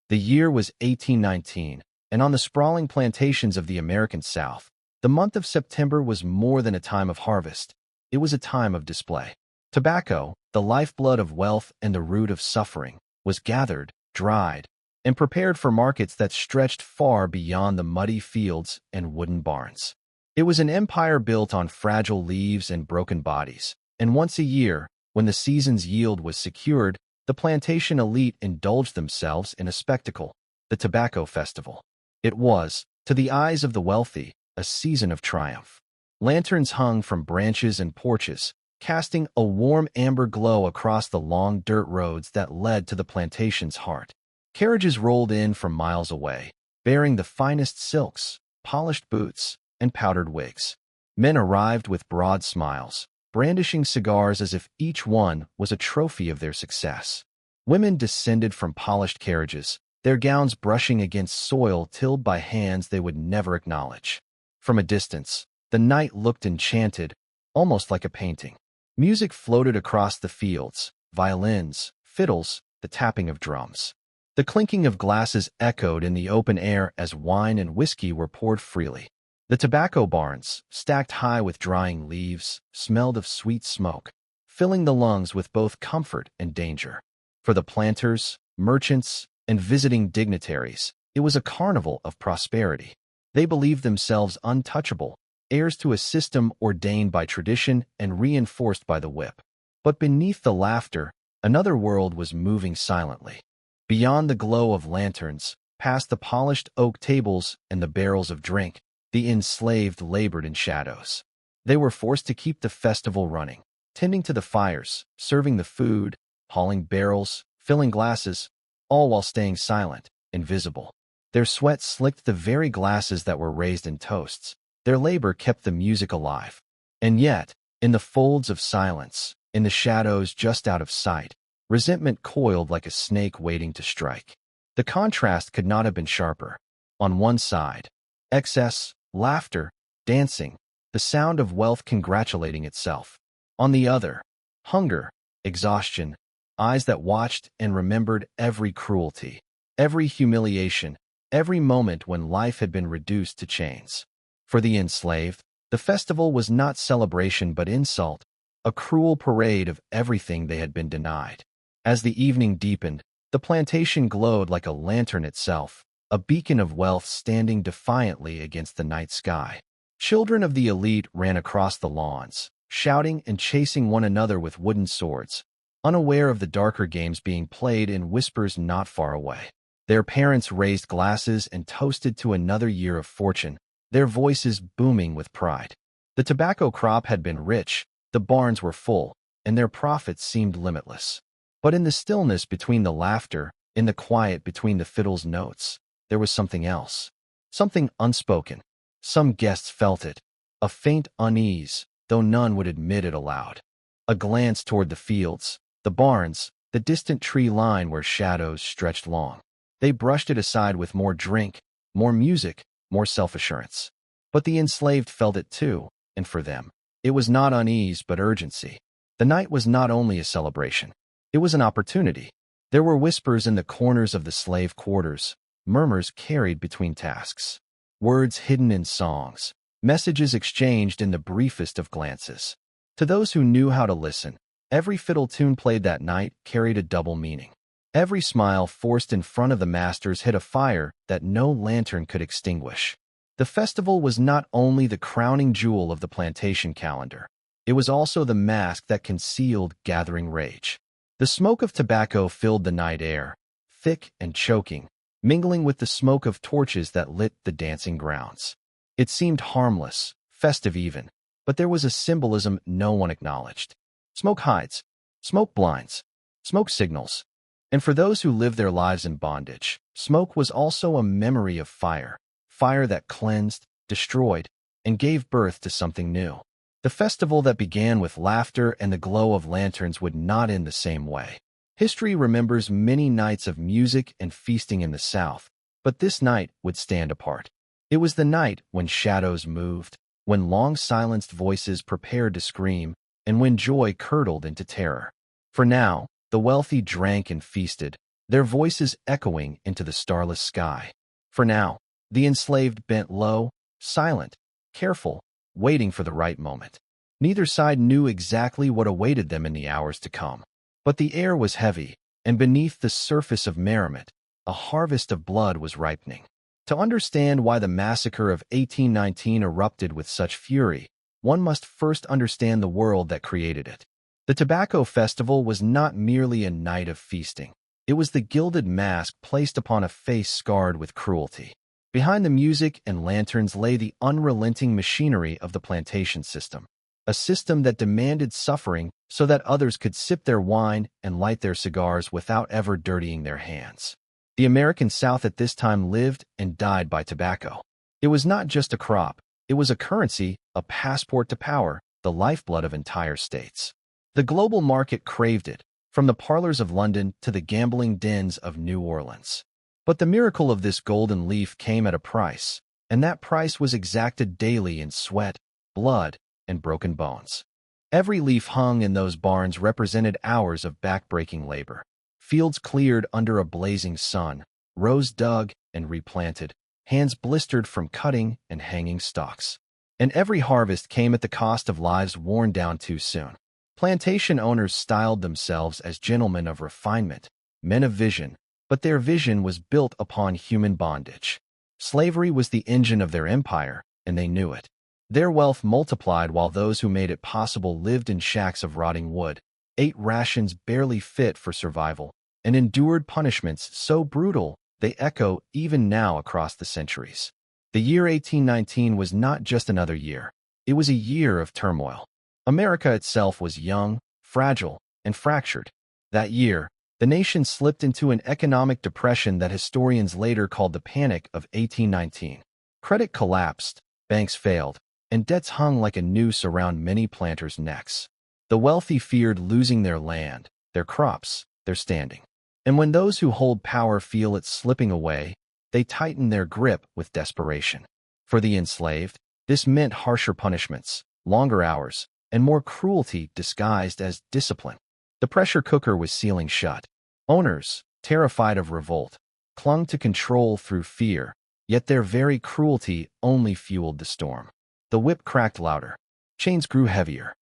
The year was 1819, and on the sprawling plantations of the American South, the month of September was more than a time of harvest. It was a time of display. Tobacco, the lifeblood of wealth and the root of suffering, was gathered, dried, and prepared for markets that stretched far beyond the muddy fields and wooden barns. It was an empire built on fragile leaves and broken bodies, and once a year, when the season's yield was secured, the plantation elite indulged themselves in a spectacle, the Tobacco Festival. It was, to the eyes of the wealthy, a season of triumph. Lanterns hung from branches and porches, casting a warm amber glow across the long dirt roads that led to the plantation's heart. Carriages rolled in from miles away, bearing the finest silks, polished boots, and powdered wigs. Men arrived with broad smiles, brandishing cigars as if each one was a trophy of their success. Women descended from polished carriages, their gowns brushing against soil tilled by hands they would never acknowledge. From a distance, the night looked enchanted, almost like a painting. Music floated across the fields, violins, fiddles, the tapping of drums. The clinking of glasses echoed in the open air as wine and whiskey were poured freely. The tobacco barns, stacked high with drying leaves, smelled of sweet smoke, filling the lungs with both comfort and danger. For the planters, merchants, and visiting dignitaries, it was a carnival of prosperity. They believed themselves untouchable, heirs to a system ordained by tradition and reinforced by the whip. But beneath the laughter, another world was moving silently. Beyond the glow of lanterns, past the polished oak tables and the barrels of drink, the enslaved labored in shadows. They were forced to keep the festival running, tending to the fires, serving the food, hauling barrels, filling glasses, all while staying silent, invisible. Their sweat slicked the very glasses that were raised in toasts. Their labor kept the music alive. And yet, in the folds of silence, in the shadows just out of sight, resentment coiled like a snake waiting to strike. The contrast could not have been sharper. On one side, excess, laughter, dancing, the sound of wealth congratulating itself. On the other, hunger, exhaustion, eyes that watched and remembered every cruelty, every humiliation, every moment when life had been reduced to chains. For the enslaved, the festival was not celebration but insult, a cruel parade of everything they had been denied. As the evening deepened, the plantation glowed like a lantern itself, a beacon of wealth standing defiantly against the night sky. Children of the elite ran across the lawns, shouting and chasing one another with wooden swords, unaware of the darker games being played in whispers not far away. Their parents raised glasses and toasted to another year of fortune, their voices booming with pride. The tobacco crop had been rich, the barns were full, and their profits seemed limitless. But in the stillness between the laughter, in the quiet between the fiddle's notes, there was something else. Something unspoken. Some guests felt it. A faint unease, though none would admit it aloud. A glance toward the fields, the barns, the distant tree line where shadows stretched long. They brushed it aside with more drink, more music, more self-assurance. But the enslaved felt it too, and for them, it was not unease but urgency. The night was not only a celebration. It was an opportunity. There were whispers in the corners of the slave quarters, murmurs carried between tasks, words hidden in songs, messages exchanged in the briefest of glances. To those who knew how to listen, every fiddle tune played that night carried a double meaning. Every smile forced in front of the masters hid a fire that no lantern could extinguish. The festival was not only the crowning jewel of the plantation calendar, it was also the mask that concealed gathering rage. The smoke of tobacco filled the night air, thick and choking, mingling with the smoke of torches that lit the dancing grounds. It seemed harmless, festive even, but there was a symbolism no one acknowledged. Smoke hides, smoke blinds, smoke signals. And for those who lived their lives in bondage, smoke was also a memory of fire, fire that cleansed, destroyed, and gave birth to something new. The festival that began with laughter and the glow of lanterns would not end the same way. History remembers many nights of music and feasting in the South, but this night would stand apart. It was the night when shadows moved, when long-silenced voices prepared to scream, and when joy curdled into terror. For now, the wealthy drank and feasted, their voices echoing into the starless sky. For now, the enslaved bent low, silent, careful, waiting for the right moment. Neither side knew exactly what awaited them in the hours to come. But the air was heavy, and beneath the surface of merriment, a harvest of blood was ripening. To understand why the massacre of 1819 erupted with such fury, one must first understand the world that created it. The Tobacco Festival was not merely a night of feasting. It was the gilded mask placed upon a face scarred with cruelty. Behind the music and lanterns lay the unrelenting machinery of the plantation system, a system that demanded suffering so that others could sip their wine and light their cigars without ever dirtying their hands. The American South at this time lived and died by tobacco. It was not just a crop, it was a currency, a passport to power, the lifeblood of entire states. The global market craved it, from the parlors of London to the gambling dens of New Orleans. But the miracle of this golden leaf came at a price, and that price was exacted daily in sweat, blood, and broken bones. Every leaf hung in those barns represented hours of back-breaking labor. Fields cleared under a blazing sun, rows dug and replanted, hands blistered from cutting and hanging stalks. And every harvest came at the cost of lives worn down too soon. Plantation owners styled themselves as gentlemen of refinement, men of vision, but their vision was built upon human bondage. Slavery was the engine of their empire, and they knew it. Their wealth multiplied while those who made it possible lived in shacks of rotting wood, ate rations barely fit for survival, and endured punishments so brutal they echo even now across the centuries. The year 1819 was not just another year. It was a year of turmoil. America itself was young, fragile, and fractured. That year, the nation slipped into an economic depression that historians later called the Panic of 1819. Credit collapsed, banks failed, and debts hung like a noose around many planters' necks. The wealthy feared losing their land, their crops, their standing. And when those who hold power feel it slipping away, they tighten their grip with desperation. For the enslaved, this meant harsher punishments, longer hours, and more cruelty disguised as discipline. The pressure cooker was sealing shut. Owners, terrified of revolt, clung to control through fear, yet their very cruelty only fueled the storm. The whip cracked louder. Chains grew heavier.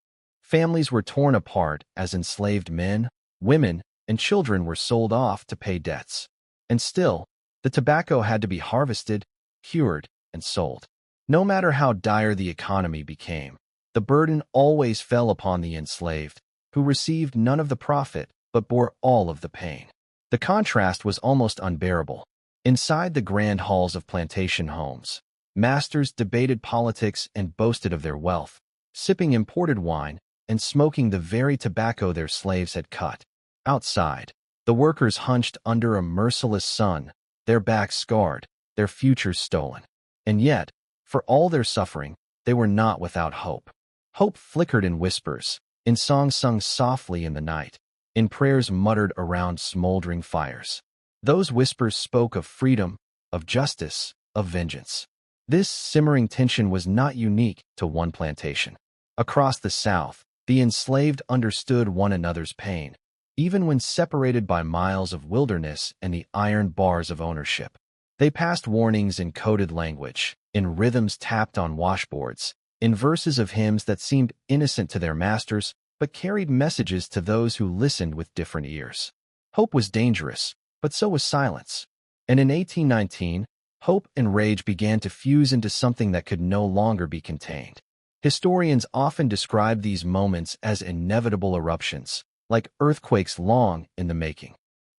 Families were torn apart as enslaved men, women, and children were sold off to pay debts. And still, the tobacco had to be harvested, cured, and sold. No matter how dire the economy became, the burden always fell upon the enslaved, who received none of the profit but bore all of the pain. The contrast was almost unbearable. Inside the grand halls of plantation homes, masters debated politics and boasted of their wealth, sipping imported wine and smoking the very tobacco their slaves had cut. Outside, the workers hunched under a merciless sun, their backs scarred, their futures stolen. And yet, for all their suffering, they were not without hope. Hope flickered in whispers, in songs sung softly in the night, in prayers muttered around smoldering fires. Those whispers spoke of freedom, of justice, of vengeance. This simmering tension was not unique to one plantation. Across the South, the enslaved understood one another's pain, even when separated by miles of wilderness and the iron bars of ownership. They passed warnings in coded language, in rhythms tapped on washboards, in verses of hymns that seemed innocent to their masters, but carried messages to those who listened with different ears. Hope was dangerous, but so was silence. And in 1819, hope and rage began to fuse into something that could no longer be contained. Historians often describe these moments as inevitable eruptions, like earthquakes long in the making.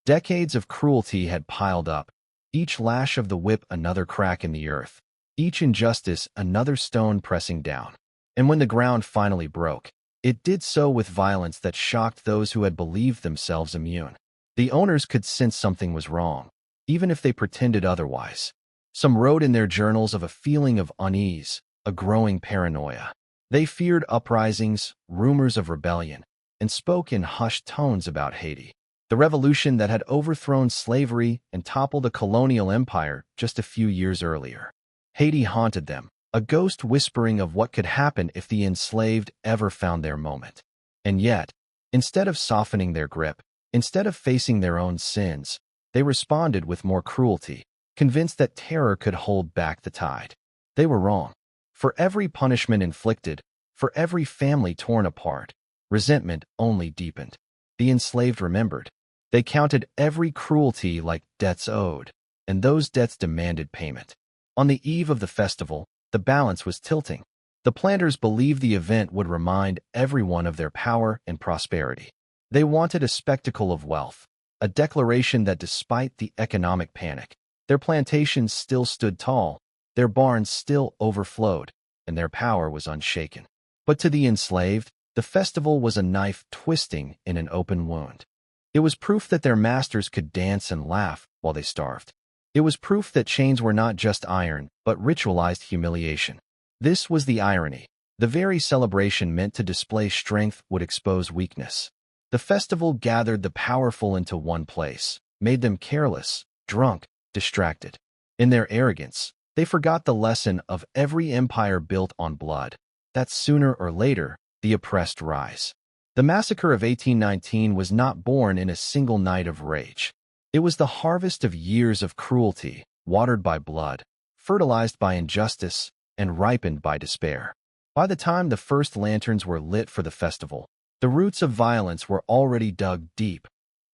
Decades of cruelty had piled up, each lash of the whip another crack in the earth, each injustice another stone pressing down. And when the ground finally broke, it did so with violence that shocked those who had believed themselves immune. The owners could sense something was wrong, even if they pretended otherwise. Some wrote in their journals of a feeling of unease, a growing paranoia. They feared uprisings, rumors of rebellion, and spoke in hushed tones about Haiti, the revolution that had overthrown slavery and toppled a colonial empire just a few years earlier. Haiti haunted them, a ghost whispering of what could happen if the enslaved ever found their moment. And yet, instead of softening their grip, instead of facing their own sins, They responded with more cruelty, convinced that terror could hold back the tide. They were wrong. For every punishment inflicted, for every family torn apart, resentment only deepened. The enslaved remembered. They counted every cruelty like debts owed, and those debts demanded payment. On the eve of the festival, the balance was tilting. The planters believed the event would remind everyone of their power and prosperity. They wanted a spectacle of wealth, a declaration that despite the economic panic, their plantations still stood tall, their barns still overflowed, and their power was unshaken. But to the enslaved, the festival was a knife twisting in an open wound. It was proof that their masters could dance and laugh while they starved. It was proof that chains were not just iron, but ritualized humiliation. This was the irony. The very celebration meant to display strength would expose weakness. The festival gathered the powerful into one place, made them careless, drunk, distracted. In their arrogance, they forgot the lesson of every empire built on blood, that sooner or later, the oppressed rise. The massacre of 1819 was not born in a single night of rage. It was the harvest of years of cruelty, watered by blood, fertilized by injustice, and ripened by despair. By the time the first lanterns were lit for the festival, the roots of violence were already dug deep,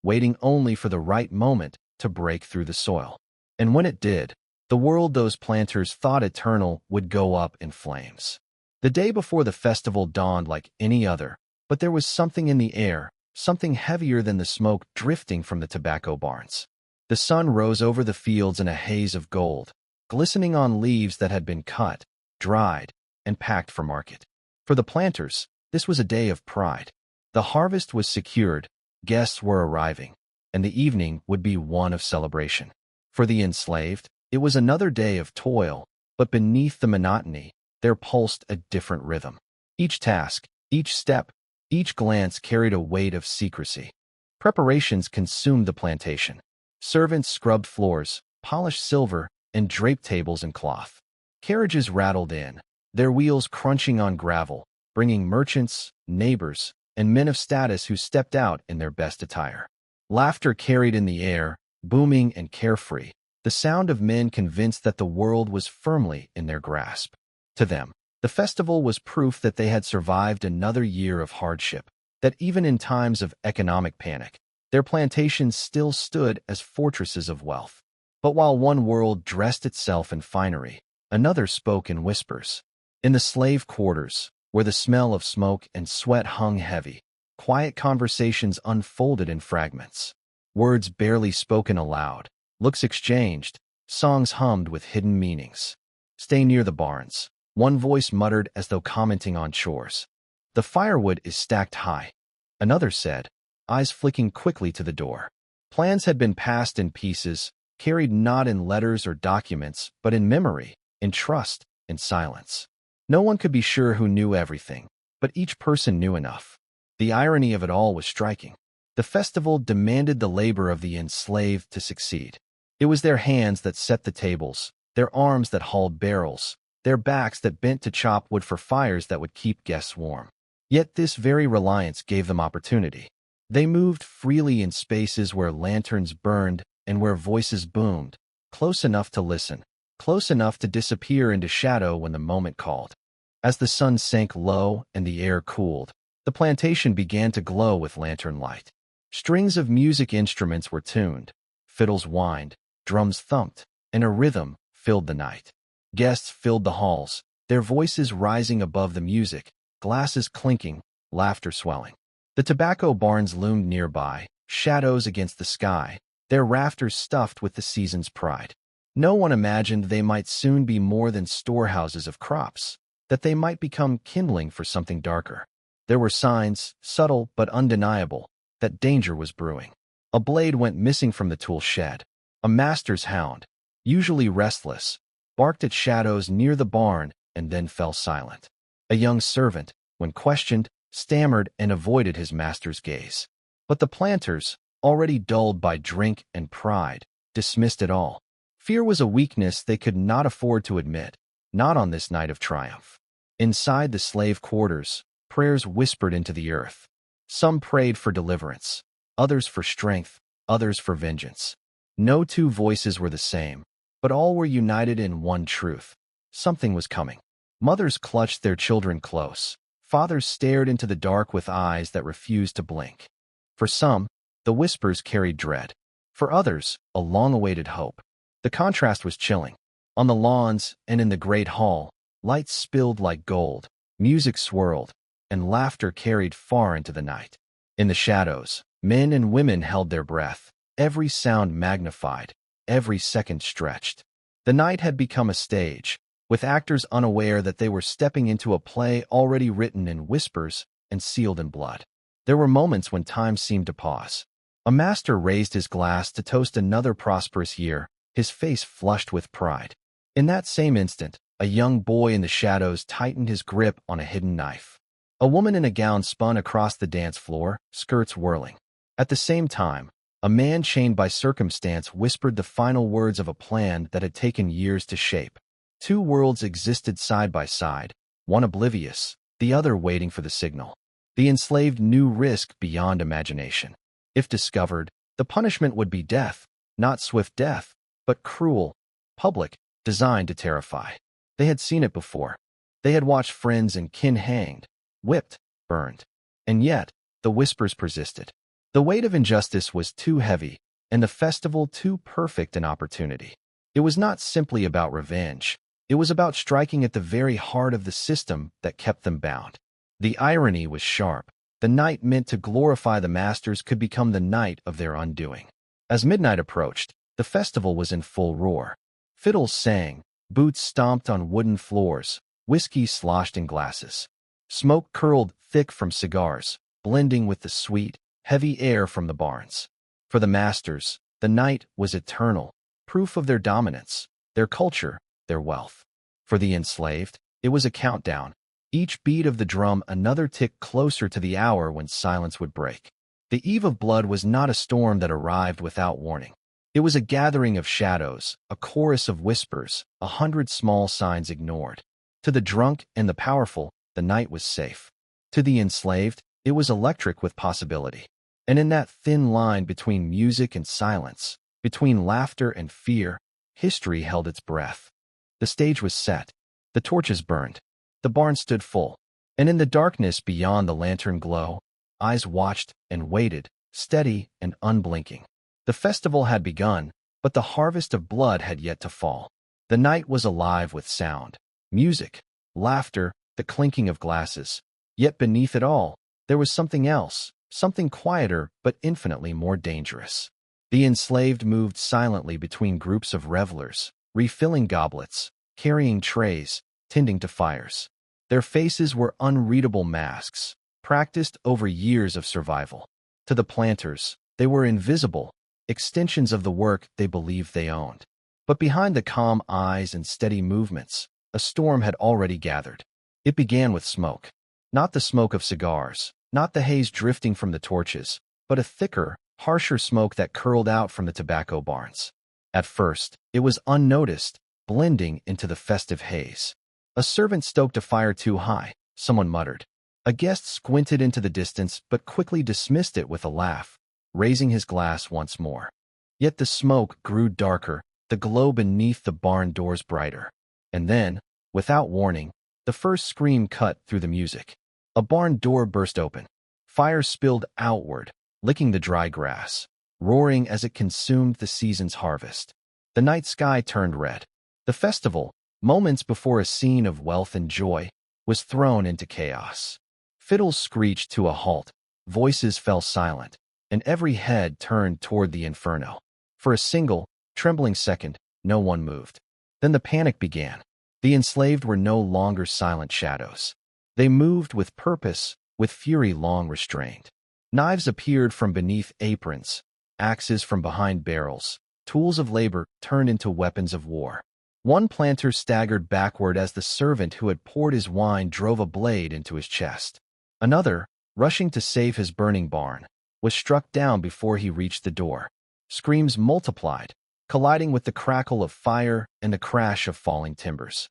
waiting only for the right moment to break through the soil. And when it did, the world those planters thought eternal would go up in flames. The day before the festival dawned like any other, but there was something in the air, something heavier than the smoke drifting from the tobacco barns. The sun rose over the fields in a haze of gold, glistening on leaves that had been cut, dried, and packed for market. For the planters, this was a day of pride. The harvest was secured, guests were arriving, and the evening would be one of celebration. For the enslaved, it was another day of toil, but beneath the monotony, there pulsed a different rhythm. Each task, each step, each glance carried a weight of secrecy. Preparations consumed the plantation. Servants scrubbed floors, polished silver, and draped tables and cloth. Carriages rattled in, their wheels crunching on gravel, bringing merchants, neighbors, and men of status who stepped out in their best attire. Laughter carried in the air, booming and carefree, the sound of men convinced that the world was firmly in their grasp. To them, the festival was proof that they had survived another year of hardship, that even in times of economic panic, their plantations still stood as fortresses of wealth. But while one world dressed itself in finery, another spoke in whispers. In the slave quarters, where the smell of smoke and sweat hung heavy, quiet conversations unfolded in fragments. Words barely spoken aloud, looks exchanged, songs hummed with hidden meanings. Stay near the barns, one voice muttered as though commenting on chores. The firewood is stacked high. Another said, eyes flicking quickly to the door. Plans had been passed in pieces, carried not in letters or documents, but in memory, in trust, in silence. No one could be sure who knew everything, but each person knew enough. The irony of it all was striking. The festival demanded the labor of the enslaved to succeed. It was their hands that set the tables, their arms that hauled barrels, their backs that bent to chop wood for fires that would keep guests warm. Yet this very reliance gave them opportunity. They moved freely in spaces where lanterns burned and where voices boomed, close enough to listen, close enough to disappear into shadow when the moment called. As the sun sank low and the air cooled, the plantation began to glow with lantern light. Strings of music instruments were tuned, fiddles whined, drums thumped, and a rhythm filled the night. Guests filled the halls, their voices rising above the music, glasses clinking, laughter swelling. The tobacco barns loomed nearby, shadows against the sky, their rafters stuffed with the season's pride. No one imagined they might soon be more than storehouses of crops, that they might become kindling for something darker. There were signs, subtle but undeniable, that danger was brewing. A blade went missing from the tool shed. A master's hound, usually restless, barked at shadows near the barn and then fell silent. A young servant, when questioned, stammered and avoided his master's gaze. But the planters, already dulled by drink and pride, dismissed it all. Fear was a weakness they could not afford to admit, not on this night of triumph. Inside the slave quarters, prayers whispered into the earth. Some prayed for deliverance, others for strength, others for vengeance. No two voices were the same, but all were united in one truth. Something was coming. Mothers clutched their children close. Fathers stared into the dark with eyes that refused to blink. For some, the whispers carried dread. For others, a long-awaited hope. The contrast was chilling. On the lawns and in the great hall, lights spilled like gold, music swirled, and laughter carried far into the night. In the shadows, men and women held their breath, every sound magnified, every second stretched. The night had become a stage, with actors unaware that they were stepping into a play already written in whispers and sealed in blood. There were moments when time seemed to pause. A master raised his glass to toast another prosperous year, his face flushed with pride. In that same instant, a young boy in the shadows tightened his grip on a hidden knife. A woman in a gown spun across the dance floor, skirts whirling. At the same time, a man chained by circumstance whispered the final words of a plan that had taken years to shape. Two worlds existed side by side, one oblivious, the other waiting for the signal. The enslaved knew risk beyond imagination. If discovered, the punishment would be death, not swift death, but cruel, public, designed to terrify. They had seen it before. They had watched friends and kin hanged, whipped, burned. And yet, the whispers persisted. The weight of injustice was too heavy, and the festival too perfect an opportunity. It was not simply about revenge. It was about striking at the very heart of the system that kept them bound. The irony was sharp. The night meant to glorify the masters could become the night of their undoing. As midnight approached, the festival was in full roar. Fiddles sang, boots stomped on wooden floors, whiskey sloshed in glasses. Smoke curled thick from cigars, blending with the sweet, heavy air from the barns. For the masters, the night was eternal, proof of their dominance, their culture, their wealth. For the enslaved, it was a countdown, each beat of the drum another tick closer to the hour when silence would break. The eve of blood was not a storm that arrived without warning. It was a gathering of shadows, a chorus of whispers, 100 small signs ignored. To the drunk and the powerful, the night was safe. To the enslaved, it was electric with possibility. And in that thin line between music and silence, between laughter and fear, history held its breath. The stage was set. The torches burned. The barn stood full. And in the darkness beyond the lantern glow, eyes watched and waited, steady and unblinking. The festival had begun, but the harvest of blood had yet to fall. The night was alive with sound, music, laughter, the clinking of glasses. Yet beneath it all, there was something else, something quieter but infinitely more dangerous. The enslaved moved silently between groups of revelers, refilling goblets, carrying trays, tending to fires. Their faces were unreadable masks, practiced over years of survival. To the planters, they were invisible, extensions of the work they believed they owned. But behind the calm eyes and steady movements, a storm had already gathered. It began with smoke. Not the smoke of cigars, not the haze drifting from the torches, but a thicker, harsher smoke that curled out from the tobacco barns. At first, it was unnoticed, blending into the festive haze. A servant stoked a fire too high, someone muttered. A guest squinted into the distance but quickly dismissed it with a laugh, raising his glass once more. Yet the smoke grew darker, the glow beneath the barn doors brighter. And then, without warning, the first scream cut through the music. A barn door burst open. Fire spilled outward, licking the dry grass, roaring as it consumed the season's harvest. The night sky turned red. The festival, moments before a scene of wealth and joy, was thrown into chaos. Fiddles screeched to a halt, voices fell silent, and every head turned toward the inferno. For a single, trembling second, no one moved. Then the panic began. The enslaved were no longer silent shadows. They moved with purpose, with fury long restrained. Knives appeared from beneath aprons, axes from behind barrels, tools of labor turned into weapons of war. One planter staggered backward as the servant who had poured his wine drove a blade into his chest. Another, rushing to save his burning barn, was struck down before he reached the door. Screams multiplied, colliding with the crackle of fire and the crash of falling timbers.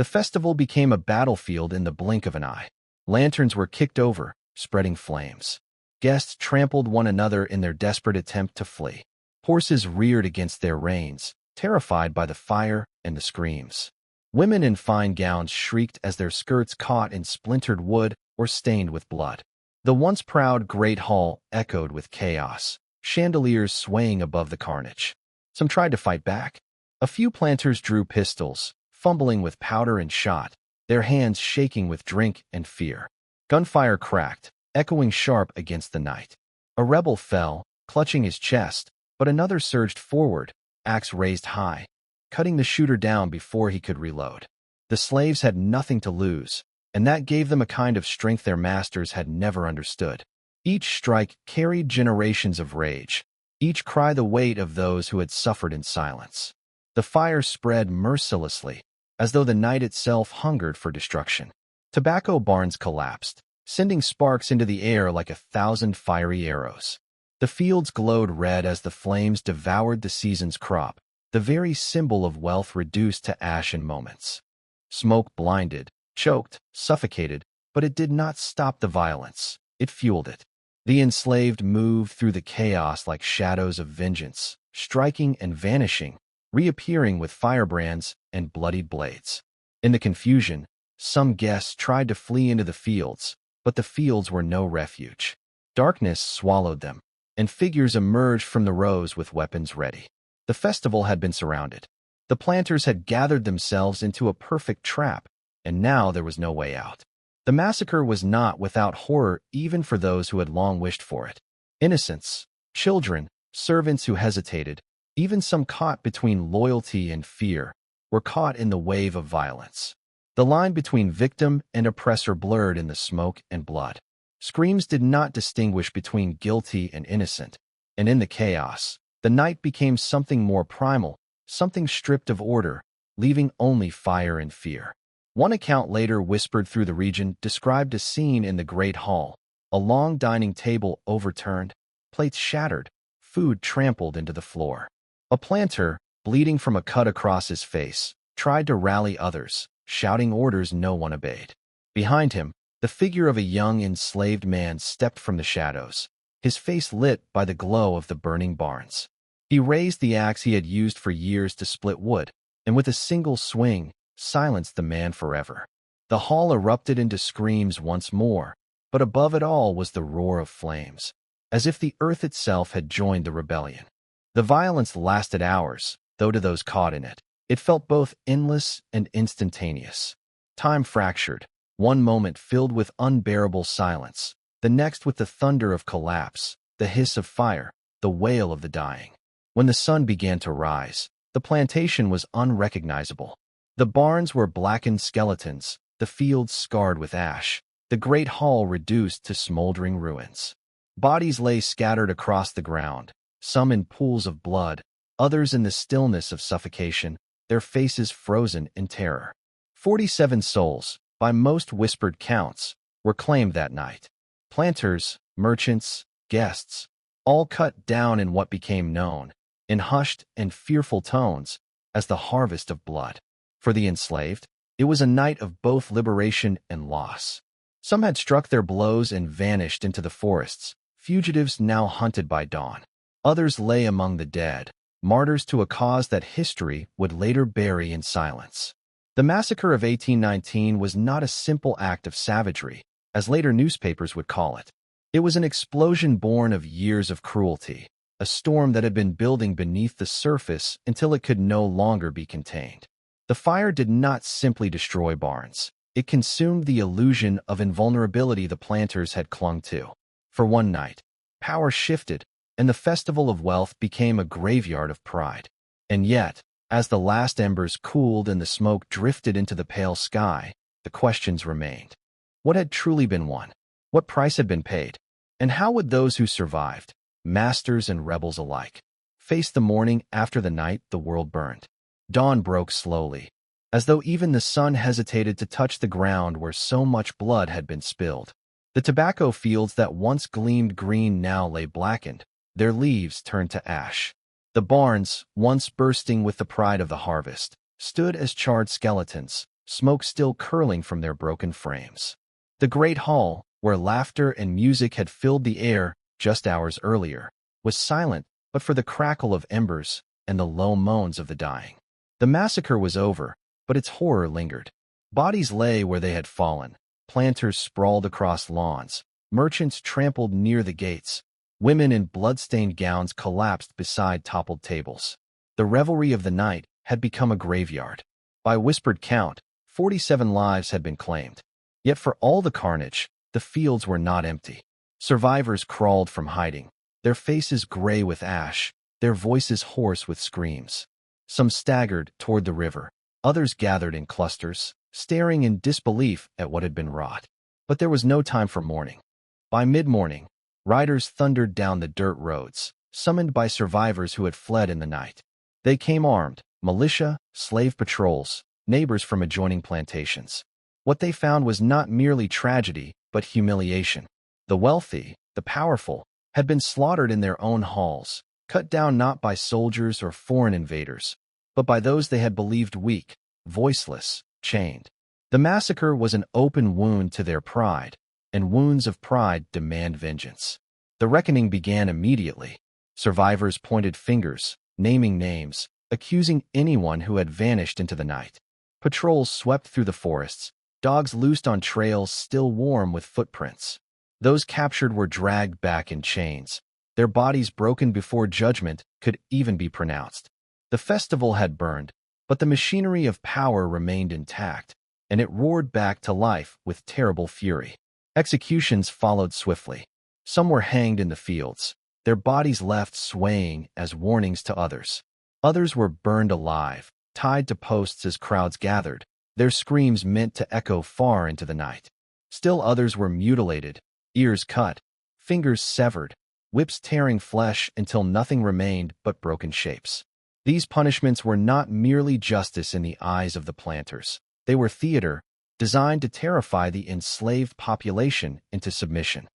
The festival became a battlefield in the blink of an eye. Lanterns were kicked over, spreading flames. Guests trampled one another in their desperate attempt to flee. Horses reared against their reins, terrified by the fire and the screams. Women in fine gowns shrieked as their skirts caught in splintered wood or stained with blood. The once proud great hall echoed with chaos, chandeliers swaying above the carnage. Some tried to fight back. A few planters drew pistols, fumbling with powder and shot, their hands shaking with drink and fear. Gunfire cracked, echoing sharp against the night. A rebel fell, clutching his chest, but another surged forward, axe raised high, cutting the shooter down before he could reload. The slaves had nothing to lose, and that gave them a kind of strength their masters had never understood. Each strike carried generations of rage, each cry the weight of those who had suffered in silence. The fire spread mercilessly, as though the night itself hungered for destruction. Tobacco barns collapsed, sending sparks into the air like 1,000 fiery arrows. The fields glowed red as the flames devoured the season's crop, the very symbol of wealth reduced to ash in moments. Smoke blinded, choked, suffocated, but it did not stop the violence. It fueled it. The enslaved moved through the chaos like shadows of vengeance, striking and vanishing, reappearing with firebrands and bloodied blades. In the confusion, some guests tried to flee into the fields, but the fields were no refuge. Darkness swallowed them, and figures emerged from the rows with weapons ready. The festival had been surrounded. The planters had gathered themselves into a perfect trap, and now there was no way out. The massacre was not without horror even for those who had long wished for it. Innocents, children, servants who hesitated, even some caught between loyalty and fear, were caught in the wave of violence. The line between victim and oppressor blurred in the smoke and blood. Screams did not distinguish between guilty and innocent, and in the chaos, the night became something more primal, something stripped of order, leaving only fire and fear. One account later whispered through the region described a scene in the great hall, a long dining table overturned, plates shattered, food trampled into the floor. A planter, bleeding from a cut across his face, tried to rally others, shouting orders no one obeyed. Behind him, the figure of a young enslaved man stepped from the shadows, his face lit by the glow of the burning barns. He raised the axe he had used for years to split wood, and with a single swing, silenced the man forever. The hall erupted into screams once more, but above it all was the roar of flames, as if the earth itself had joined the rebellion. The violence lasted hours, though to those caught in it, it felt both endless and instantaneous. Time fractured, one moment filled with unbearable silence, the next with the thunder of collapse, the hiss of fire, the wail of the dying. When the sun began to rise, the plantation was unrecognizable. The barns were blackened skeletons, the fields scarred with ash, the great hall reduced to smoldering ruins. Bodies lay scattered across the ground, some in pools of blood, others in the stillness of suffocation, their faces frozen in terror. 47 souls, by most whispered counts, were claimed that night. Planters, merchants, guests, all cut down in what became known, in hushed and fearful tones, as the harvest of blood. For the enslaved, it was a night of both liberation and loss. Some had struck their blows and vanished into the forests, fugitives now hunted by dawn. Others lay among the dead, martyrs to a cause that history would later bury in silence. The massacre of 1819 was not a simple act of savagery, as later newspapers would call it. It was an explosion born of years of cruelty, a storm that had been building beneath the surface until it could no longer be contained. The fire did not simply destroy barns. It consumed the illusion of invulnerability the planters had clung to. For one night, power shifted, and the festival of wealth became a graveyard of pride. And yet, as the last embers cooled and the smoke drifted into the pale sky, the questions remained. What had truly been won? What price had been paid? And how would those who survived, masters and rebels alike, face the morning after the night the world burned? Dawn broke slowly, as though even the sun hesitated to touch the ground where so much blood had been spilled. The tobacco fields that once gleamed green now lay blackened, their leaves turned to ash. The barns, once bursting with the pride of the harvest, stood as charred skeletons, smoke still curling from their broken frames. The great hall, where laughter and music had filled the air just hours earlier, was silent but for the crackle of embers and the low moans of the dying. The massacre was over, but its horror lingered. Bodies lay where they had fallen, planters sprawled across lawns, merchants trampled near the gates, women in blood-stained gowns collapsed beside toppled tables. The revelry of the night had become a graveyard. By whispered count, 47 lives had been claimed. Yet for all the carnage, the fields were not empty. Survivors crawled from hiding, their faces gray with ash, their voices hoarse with screams. Some staggered toward the river, others gathered in clusters, staring in disbelief at what had been wrought. But there was no time for mourning. By mid-morning, riders thundered down the dirt roads, summoned by survivors who had fled in the night. They came armed, militia, slave patrols, neighbors from adjoining plantations. What they found was not merely tragedy, but humiliation. The wealthy, the powerful, had been slaughtered in their own halls, cut down not by soldiers or foreign invaders, but by those they had believed weak, voiceless, chained. The massacre was an open wound to their pride, and wounds of pride demand vengeance. The reckoning began immediately. Survivors pointed fingers, naming names, accusing anyone who had vanished into the night. Patrols swept through the forests, dogs loosed on trails still warm with footprints. Those captured were dragged back in chains, their bodies broken before judgment could even be pronounced. The festival had burned, but the machinery of power remained intact, and it roared back to life with terrible fury. Executions followed swiftly. Some were hanged in the fields, their bodies left swaying as warnings to others. Others were burned alive, tied to posts as crowds gathered, their screams meant to echo far into the night. Still others were mutilated, ears cut, fingers severed, whips tearing flesh until nothing remained but broken shapes. These punishments were not merely justice in the eyes of the planters. They were theater, designed to terrify the enslaved population into submission.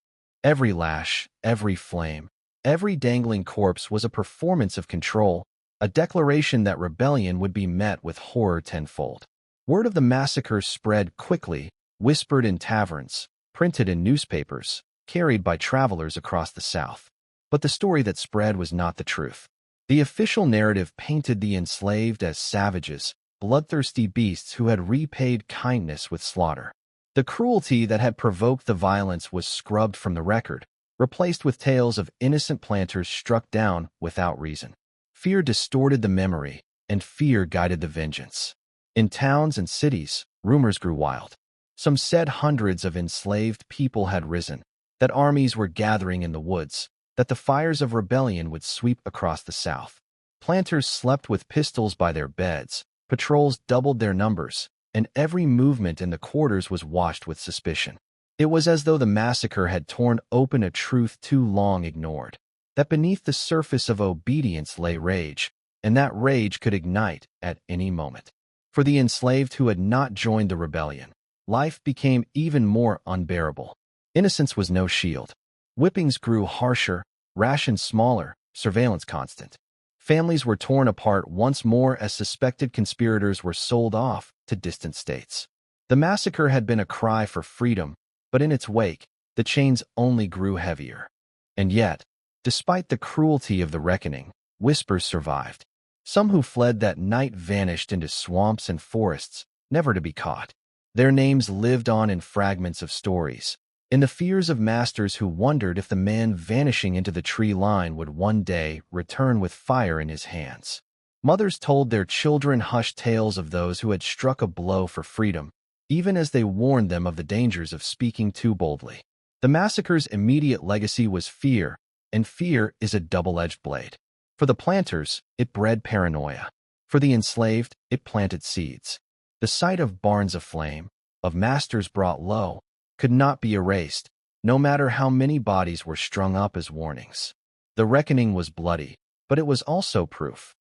Every lash, every flame, every dangling corpse was a performance of control, a declaration that rebellion would be met with horror tenfold. Word of the massacre spread quickly, whispered in taverns, printed in newspapers, carried by travelers across the South. But the story that spread was not the truth. The official narrative painted the enslaved as savages, bloodthirsty beasts who had repaid kindness with slaughter. The cruelty that had provoked the violence was scrubbed from the record, replaced with tales of innocent planters struck down without reason. Fear distorted the memory, and fear guided the vengeance. In towns and cities, rumors grew wild. Some said hundreds of enslaved people had risen, that armies were gathering in the woods, that the fires of rebellion would sweep across the South. Planters slept with pistols by their beds, patrols doubled their numbers, and every movement in the quarters was watched with suspicion. It was as though the massacre had torn open a truth too long ignored, that beneath the surface of obedience lay rage, and that rage could ignite at any moment. For the enslaved who had not joined the rebellion, life became even more unbearable. Innocence was no shield. Whippings grew harsher, rations smaller, surveillance constant. Families were torn apart once more as suspected conspirators were sold off to distant states. The massacre had been a cry for freedom, but in its wake, the chains only grew heavier. And yet, despite the cruelty of the reckoning, whispers survived. Some who fled that night vanished into swamps and forests, never to be caught. Their names lived on in fragments of stories, in the fears of masters who wondered if the man vanishing into the tree line would one day return with fire in his hands. Mothers told their children hushed tales of those who had struck a blow for freedom, even as they warned them of the dangers of speaking too boldly. The massacre's immediate legacy was fear, and fear is a double-edged blade. For the planters, it bred paranoia. For the enslaved, it planted seeds. The sight of barns aflame, of masters brought low, could not be erased, no matter how many bodies were strung up as warnings. The reckoning was bloody, but it was also proof.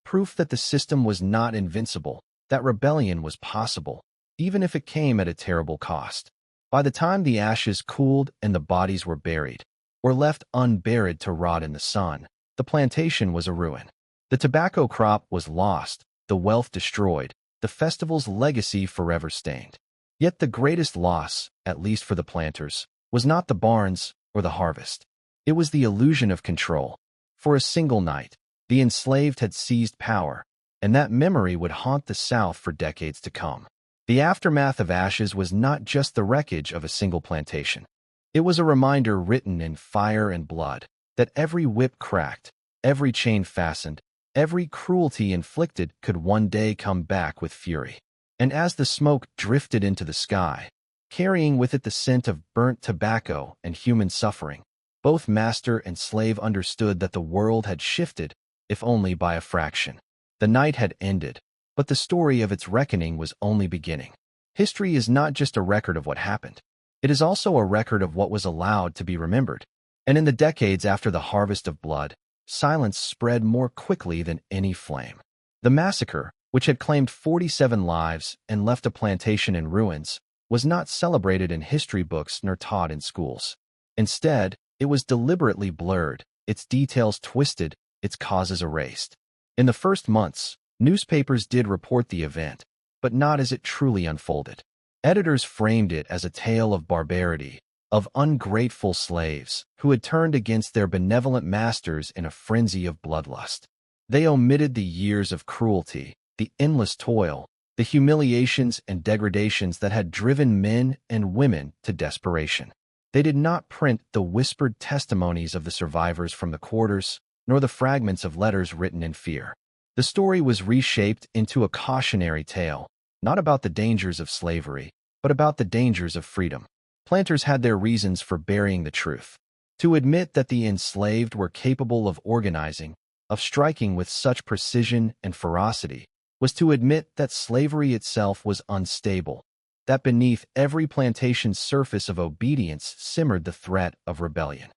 Proof that the system was not invincible, that rebellion was possible, even if it came at a terrible cost. By the time the ashes cooled and the bodies were buried, or left unburied to rot in the sun, the plantation was a ruin. The tobacco crop was lost, the wealth destroyed, the festival's legacy forever stained. Yet the greatest loss, at least for the planters, was not the barns or the harvest. It was the illusion of control. For a single night, the enslaved had seized power, and that memory would haunt the South for decades to come. The aftermath of ashes was not just the wreckage of a single plantation. It was a reminder written in fire and blood that every whip cracked, every chain fastened, every cruelty inflicted could one day come back with fury. And as the smoke drifted into the sky, carrying with it the scent of burnt tobacco and human suffering, both master and slave understood that the world had shifted, if only by a fraction. The night had ended, but the story of its reckoning was only beginning. History is not just a record of what happened. It is also a record of what was allowed to be remembered. And in the decades after the harvest of blood, silence spread more quickly than any flame. The massacre, which had claimed 47 lives and left a plantation in ruins, was not celebrated in history books nor taught in schools. Instead, it was deliberately blurred, its details twisted, its causes erased. In the first months, newspapers did report the event, but not as it truly unfolded. Editors framed it as a tale of barbarity, of ungrateful slaves who had turned against their benevolent masters in a frenzy of bloodlust. They omitted the years of cruelty, the endless toil, the humiliations and degradations that had driven men and women to desperation. They did not print the whispered testimonies of the survivors from the quarters, nor the fragments of letters written in fear. The story was reshaped into a cautionary tale, not about the dangers of slavery, but about the dangers of freedom. Planters had their reasons for burying the truth. To admit that the enslaved were capable of organizing, of striking with such precision and ferocity, was to admit that slavery itself was unstable, that beneath every plantation's surface of obedience simmered the threat of rebellion.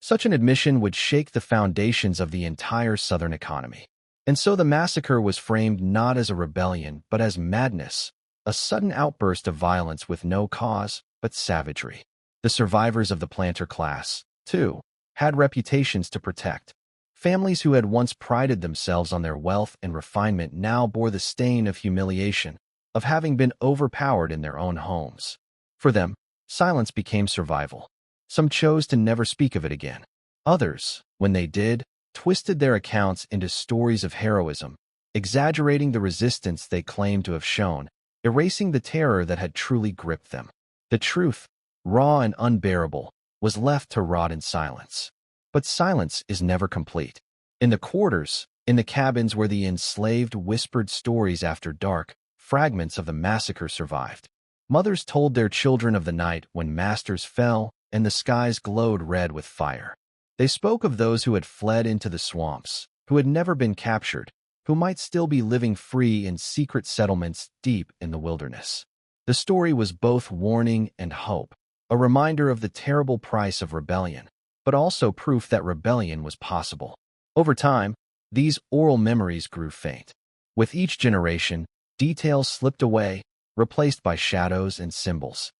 Such an admission would shake the foundations of the entire Southern economy. And so the massacre was framed not as a rebellion, but as madness, a sudden outburst of violence with no cause but savagery. The survivors of the planter class, too, had reputations to protect. Families who had once prided themselves on their wealth and refinement now bore the stain of humiliation, of having been overpowered in their own homes. For them, silence became survival. Some chose to never speak of it again. Others, when they did, twisted their accounts into stories of heroism, exaggerating the resistance they claimed to have shown, erasing the terror that had truly gripped them. The truth, raw and unbearable, was left to rot in silence. But silence is never complete. In the quarters, in the cabins where the enslaved whispered stories after dark, fragments of the massacre survived. Mothers told their children of the night when masters fell and the skies glowed red with fire. They spoke of those who had fled into the swamps, who had never been captured, who might still be living free in secret settlements deep in the wilderness. The story was both warning and hope, a reminder of the terrible price of rebellion, but also proof that rebellion was possible. Over time, these oral memories grew faint. With each generation, details slipped away, replaced by shadows and symbols.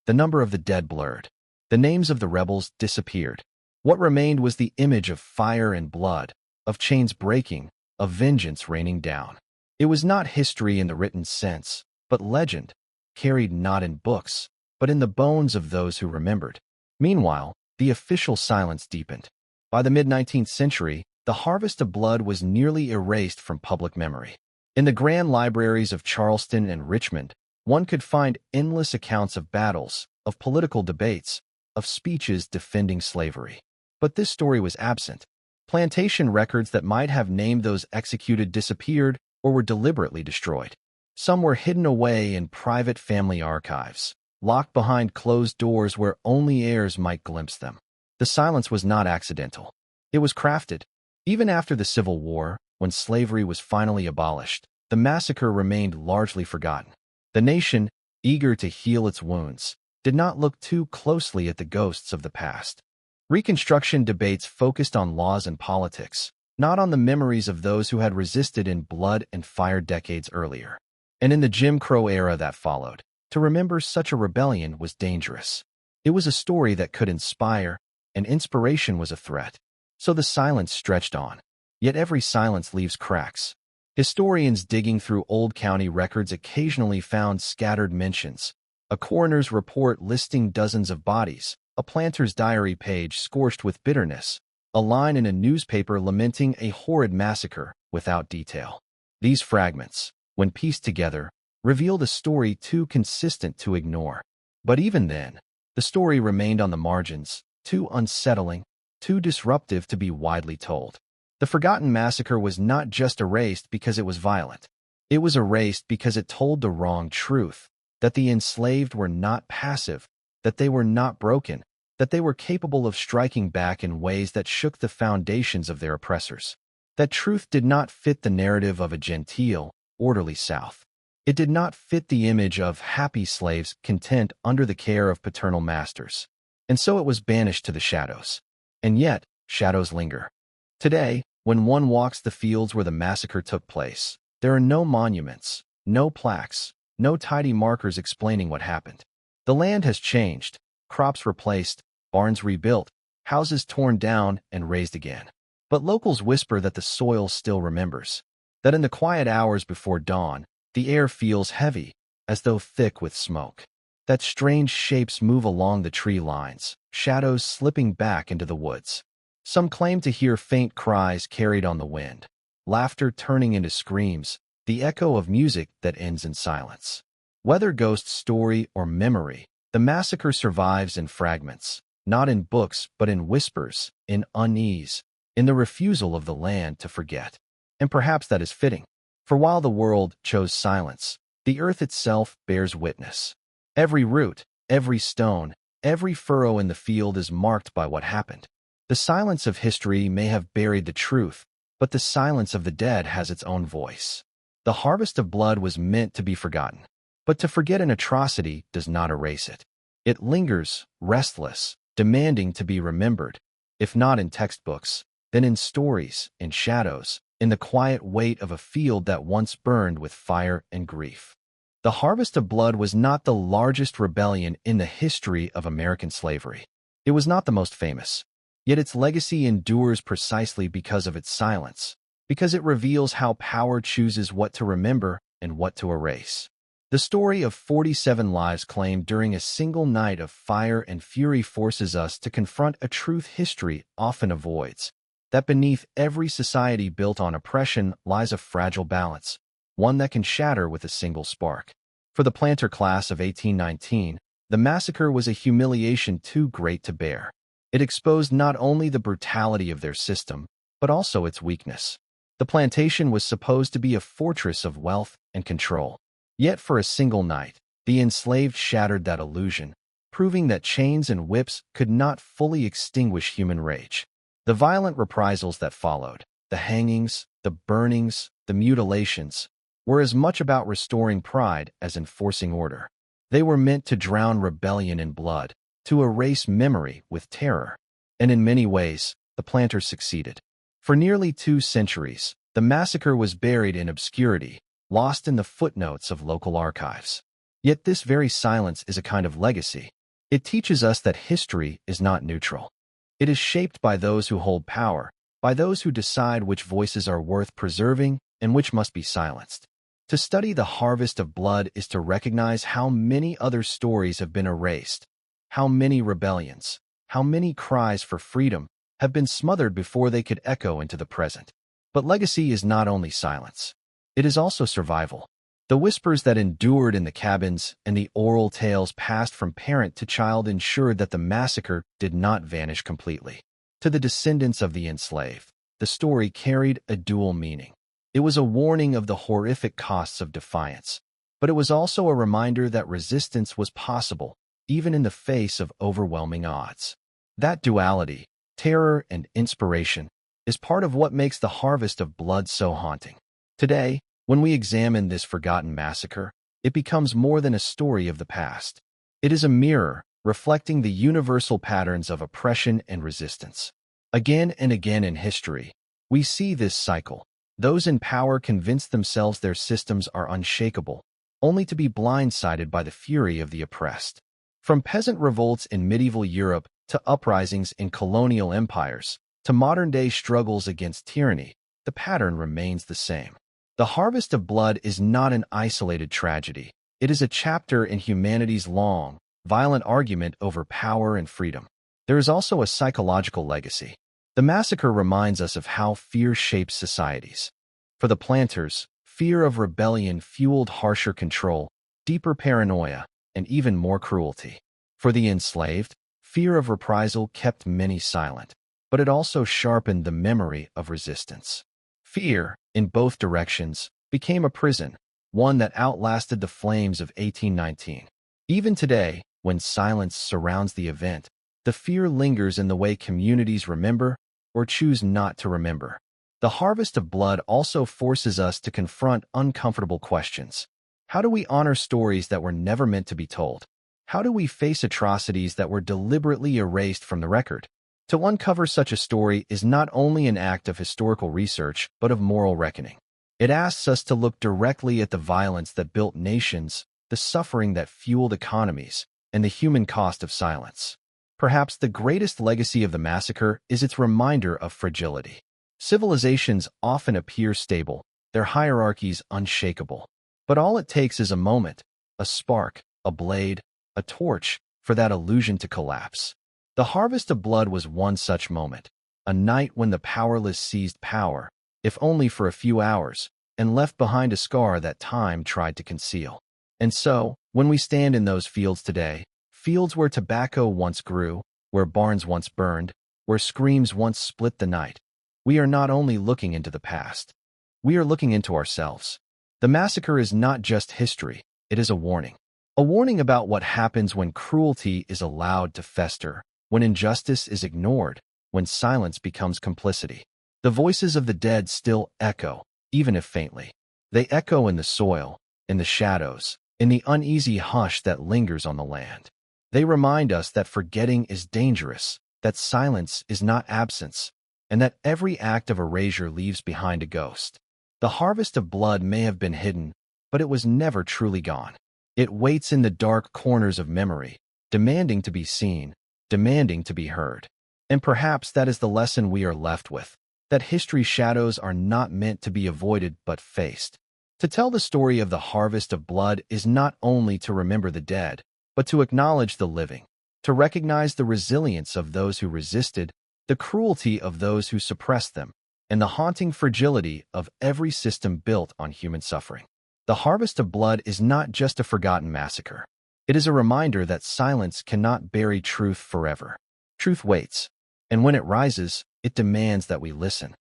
The number of the dead blurred. The names of the rebels disappeared. What remained was the image of fire and blood, of chains breaking, of vengeance raining down. It was not history in the written sense, but legend, carried not in books, but in the bones of those who remembered. Meanwhile, the official silence deepened. By the mid-19th century, the harvest of blood was nearly erased from public memory. In the grand libraries of Charleston and Richmond, one could find endless accounts of battles, of political debates, of speeches defending slavery. But this story was absent. Plantation records that might have named those executed disappeared or were deliberately destroyed. Some were hidden away in private family archives, locked behind closed doors where only heirs might glimpse them. The silence was not accidental. It was crafted. Even after the Civil War, when slavery was finally abolished, the massacre remained largely forgotten. The nation, eager to heal its wounds, did not look too closely at the ghosts of the past. Reconstruction debates focused on laws and politics, not on the memories of those who had resisted in blood and fire decades earlier. And in the Jim Crow era that followed, to remember such a rebellion was dangerous. It was a story that could inspire, and inspiration was a threat. So the silence stretched on. Yet every silence leaves cracks. Historians digging through old county records occasionally found scattered mentions. A coroner's report listing dozens of bodies, a planter's diary page scorched with bitterness, a line in a newspaper lamenting a horrid massacre without detail. These fragments, when pieced together, revealed a story too consistent to ignore. But even then, the story remained on the margins, too unsettling, too disruptive to be widely told. The forgotten massacre was not just erased because it was violent. It was erased because it told the wrong truth, that the enslaved were not passive, that they were not broken, that they were capable of striking back in ways that shook the foundations of their oppressors. That truth did not fit the narrative of a genteel, orderly South. It did not fit the image of happy slaves content under the care of paternal masters. And so it was banished to the shadows. And yet, shadows linger. Today, when one walks the fields where the massacre took place, there are no monuments, no plaques, no tidy markers explaining what happened. The land has changed, crops replaced, barns rebuilt, houses torn down and raised again. But locals whisper that the soil still remembers, that in the quiet hours before dawn, the air feels heavy, as though thick with smoke. That strange shapes move along the tree lines, shadows slipping back into the woods. Some claim to hear faint cries carried on the wind, laughter turning into screams, the echo of music that ends in silence. Whether ghost story or memory, the massacre survives in fragments, not in books but in whispers, in unease, in the refusal of the land to forget. And perhaps that is fitting. For while the world chose silence, the earth itself bears witness. Every root, every stone, every furrow in the field is marked by what happened. The silence of history may have buried the truth, but the silence of the dead has its own voice. The harvest of blood was meant to be forgotten, but to forget an atrocity does not erase it. It lingers, restless, demanding to be remembered, if not in textbooks, then in stories, in shadows, in the quiet weight of a field that once burned with fire and grief. The harvest of blood was not the largest rebellion in the history of American slavery. It was not the most famous. Yet its legacy endures precisely because of its silence, because it reveals how power chooses what to remember and what to erase. The story of 47 lives claimed during a single night of fire and fury forces us to confront a truth history often avoids, that beneath every society built on oppression lies a fragile balance, one that can shatter with a single spark. For the planter class of 1819, the massacre was a humiliation too great to bear. It exposed not only the brutality of their system, but also its weakness. The plantation was supposed to be a fortress of wealth and control. Yet for a single night, the enslaved shattered that illusion, proving that chains and whips could not fully extinguish human rage. The violent reprisals that followed, the hangings, the burnings, the mutilations, were as much about restoring pride as enforcing order. They were meant to drown rebellion in blood, to erase memory with terror. And in many ways, the planters succeeded. For nearly 2 centuries, the massacre was buried in obscurity, lost in the footnotes of local archives. Yet this very silence is a kind of legacy. It teaches us that history is not neutral. It is shaped by those who hold power, by those who decide which voices are worth preserving and which must be silenced. To study the harvest of blood is to recognize how many other stories have been erased, how many rebellions, how many cries for freedom have been smothered before they could echo into the present. But legacy is not only silence. It is also survival. The whispers that endured in the cabins and the oral tales passed from parent to child ensured that the massacre did not vanish completely. To the descendants of the enslaved, the story carried a dual meaning. It was a warning of the horrific costs of defiance, but it was also a reminder that resistance was possible, even in the face of overwhelming odds. That duality, terror and inspiration, is part of what makes the harvest of blood so haunting. Today, when we examine this forgotten massacre, it becomes more than a story of the past. It is a mirror reflecting the universal patterns of oppression and resistance. Again and again in history, we see this cycle. Those in power convince themselves their systems are unshakable, only to be blindsided by the fury of the oppressed. From peasant revolts in medieval Europe to uprisings in colonial empires, to modern-day struggles against tyranny, the pattern remains the same. The harvest of blood is not an isolated tragedy. It is a chapter in humanity's long, violent argument over power and freedom. There is also a psychological legacy. The The massacre reminds us of how fear shapes societies. For the planters, fear of rebellion fueled harsher control, deeper paranoia, and even more cruelty. For the enslaved, fear of reprisal kept many silent, but it also sharpened the memory of resistance. Fear, in both directions, became a prison, one that outlasted the flames of 1819. Even today, when silence surrounds the event, the fear lingers in the way communities remember or choose not to remember. The harvest of blood also forces us to confront uncomfortable questions. How do we honor stories that were never meant to be told? How do we face atrocities that were deliberately erased from the record? To uncover such a story is not only an act of historical research, but of moral reckoning. It asks us to look directly at the violence that built nations, the suffering that fueled economies, and the human cost of silence. Perhaps the greatest legacy of the massacre is its reminder of fragility. Civilizations often appear stable, their hierarchies unshakable. But all it takes is a moment, a spark, a blade, a torch, for that illusion to collapse. The harvest of blood was one such moment, a night when the powerless seized power, if only for a few hours, and left behind a scar that time tried to conceal. And so, when we stand in those fields today, fields where tobacco once grew, where barns once burned, where screams once split the night, we are not only looking into the past, we are looking into ourselves. The massacre is not just history, it is a warning. A warning about what happens when cruelty is allowed to fester, when injustice is ignored, when silence becomes complicity. The voices of the dead still echo, even if faintly. They echo in the soil, in the shadows, in the uneasy hush that lingers on the land. They remind us that forgetting is dangerous, that silence is not absence, and that every act of erasure leaves behind a ghost. The harvest of blood may have been hidden, but it was never truly gone. It waits in the dark corners of memory, demanding to be seen, demanding to be heard. And perhaps that is the lesson we are left with, that history's shadows are not meant to be avoided but faced. To tell the story of the harvest of blood is not only to remember the dead, but to acknowledge the living, to recognize the resilience of those who resisted, the cruelty of those who suppressed them, and the haunting fragility of every system built on human suffering. The harvest of blood is not just a forgotten massacre. It is a reminder that silence cannot bury truth forever. Truth waits, and when it rises, it demands that we listen.